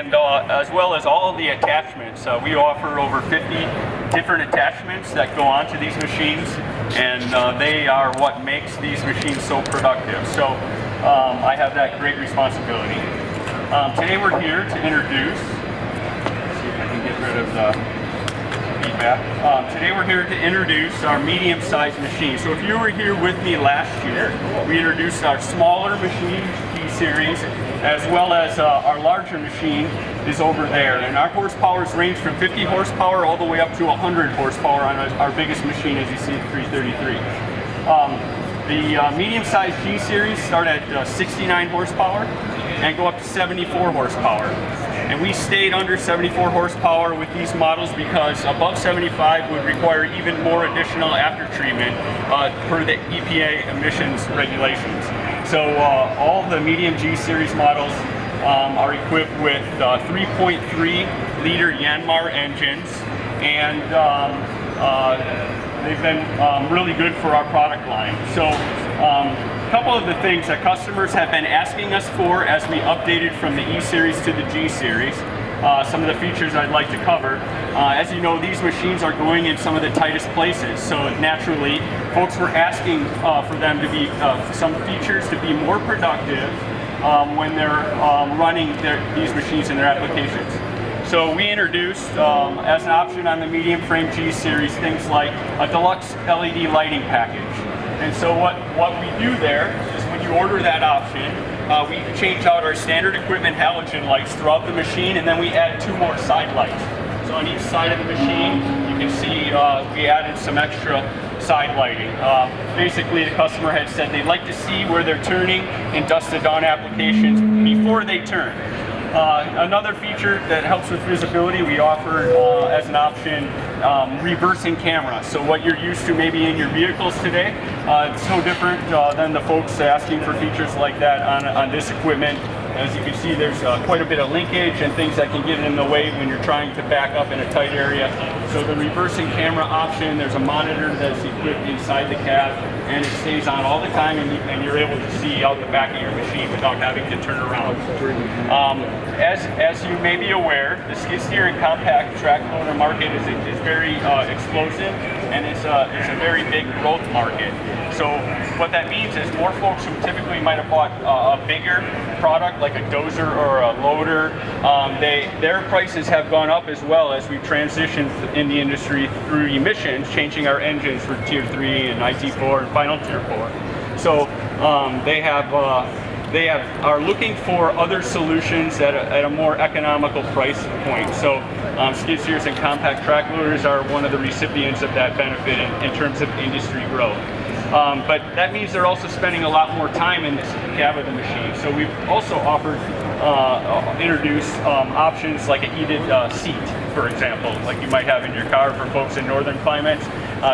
and as well as all of the attachments. We offer over 50 different attachments that go onto these machines, and they are what makes these machines so productive. So I have that great responsibility. Today we're here to introduce, let's see if I can get rid of the feedback. Today we're here to introduce our medium-sized machine. So if you were here with me last year, we introduced our smaller machine, G-series, as well as our larger machine is over there. And our horsepowers range from 50 horsepower all the way up to 100 horsepower on our biggest machine, as you see, the 333. The medium-sized G-series start at 69 horsepower and go up to 74 horsepower. And we stayed under 74 horsepower with these models because above 75 would require even more additional after treatment per the EPA emissions regulations. So all the medium G-series models are equipped with 3.3 liter Yanmar engines, and they've been really good for our product line. So a couple of the things that customers have been asking us for as we updated from the E-series to the G-series, some of the features I'd like to cover. As you know, these machines are going in some of the tightest places, so naturally folks were asking for them to be some features to be more productive when they're running these machines in their applications. So we introduced as an option on the medium frame G-series things like a Deluxe LED lighting package. And so what we do there is when you order that option, we change out our standard equipment halogen lights throughout the machine, and then we add 2 more side lights. So on each side of the machine, you can see we added some extra side lighting. Basically, the customer had said they'd like to see where they're turning in dusk to dawn applications before they turn. Another feature that helps with visibility, we offer as an option reversing camera. So what you're used to maybe in your vehicles today, it's no different than the folks asking for features like that on this equipment. As you can see, there's quite a bit of linkage and things that can get in the way when you're trying to back up in a tight area. So the reversing camera option, there's a monitor that's equipped inside the cab, and it stays on all the time, and you're able to see out the back of your machine without having to turn around. As you may be aware, the skid steer and compact track loader market is very explosive, and it's a very big growth market. So what that means is more folks who typically might have bought a bigger product like a dozer or a loader, their prices have gone up as well as we've transitioned in the industry through emissions, changing our engines for Tier 3 and IT4 and final Tier 4. So they are looking for other solutions at a more economical price point. So skid steers and compact track loaders are one of the recipients of that benefit in terms of industry growth. But that means they're also spending a lot more time in this cab of the machine. So we've also introduced options like a heated seat, for example, like you might have in your car for folks in northern climates.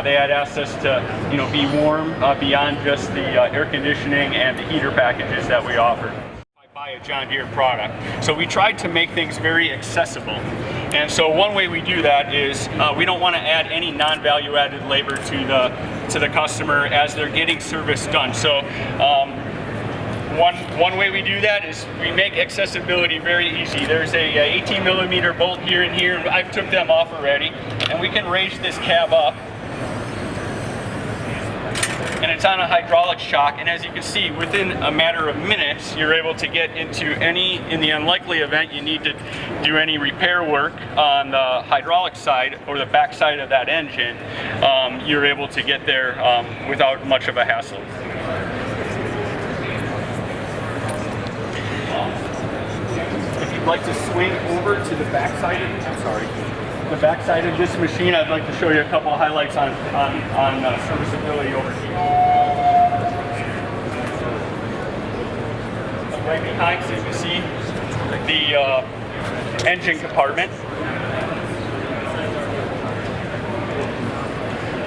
They had asked us to, be warm beyond just the air conditioning and the heater packages that we offer. Buy a John Deere product. So we tried to make things very accessible. And so one way we do that is we don't want to add any non-value added labor to the customer as they're getting service done. So one way we do that is we make accessibility very easy. There's a 18 millimeter bolt here and here. I've took them off already, and we can raise this cab up. And it's on a hydraulic shock, and as you can see, within a matter of minutes, you're able to get into in the unlikely event you need to do any repair work on the hydraulic side or the back side of that engine, you're able to get there without much of a hassle. If you'd like to swing over to the back side the back side of this machine, I'd like to show you a couple of highlights on serviceability over here. Right behind, so you can see the engine compartment.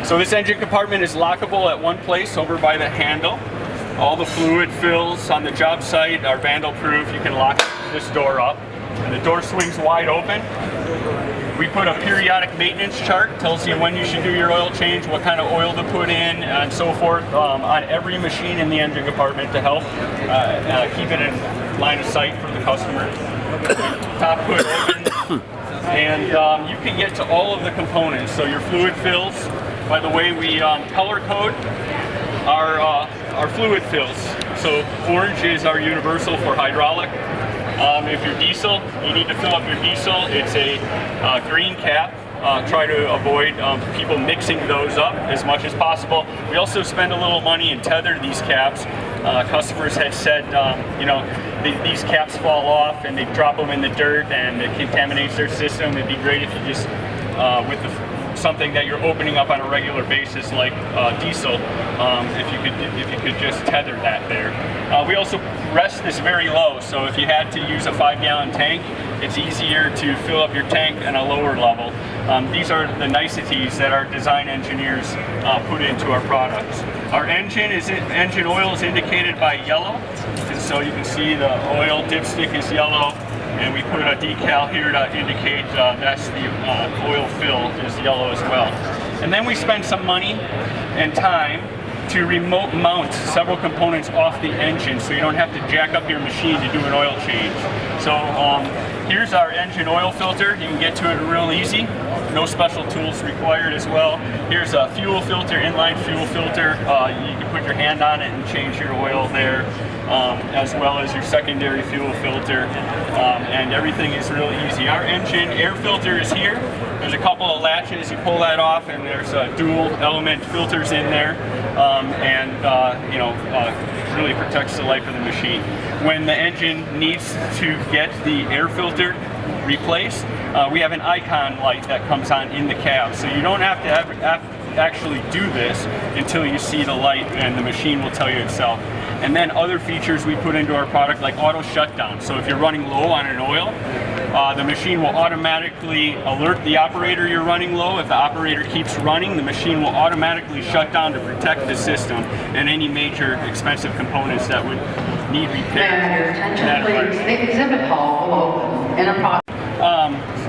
So this engine compartment is lockable at one place over by the handle. All the fluid fills on the job site are vandal proof. You can lock this door up, and the door swings wide open. We put a periodic maintenance chart, tells you when you should do your oil change, what kind of oil to put in, and so forth on every machine in the engine compartment to help keep it in line of sight for the customer. top hood open, and you can get to all of the components. So your fluid fills, by the way, we color code our fluid fills. So orange is our universal for hydraulic. If you're diesel, you need to fill up your diesel. It's a green cap. Try to avoid people mixing those up as much as possible. We also spend a little money and tether these caps. Customers had said, you know, these caps fall off and they drop them in the dirt and it contaminates their system. It'd be great if you just, with something that you're opening up on a regular basis like diesel, if you could just tether that there. We also rest this very low, so if you had to use a 5-gallon tank, it's easier to fill up your tank at a lower level. These are the niceties that our design engineers put into our products. Our engine oil is indicated by yellow, so you can see the oil dipstick is yellow, and we put a decal here to indicate that's the oil fill is yellow as well. And then we spend some money and time to remote mount several components off the engine so you don't have to jack up your machine to do an oil change. So here's our engine oil filter. You can get to it real easy. No special tools required as well. Here's a fuel filter, inline fuel filter. You can put your hand on it and change your oil there, as well as your secondary fuel filter, and everything is real easy. Our engine air filter is here. There's a couple of latches, you pull that off and there's dual element filters in there, and you know, really protects the life of the machine. When the engine needs to get the air filter replaced, we have an icon light that comes on in the cab, so you don't have to actually do this until you see the light, and the machine will tell you itself. And then other features we put into our product, like auto shutdown. So if you're running low on an oil, the machine will automatically alert the operator you're running low. If the operator keeps running, the machine will automatically shut down to protect the system and any major expensive components that would need repair. The exhibit hall will open in approximately.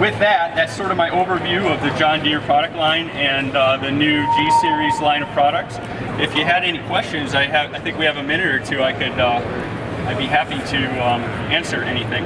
With that, that's sort of my overview of the John Deere product line and the new G-series line of products. If you had any questions, I think we have a minute or two. I'd be happy to answer anything.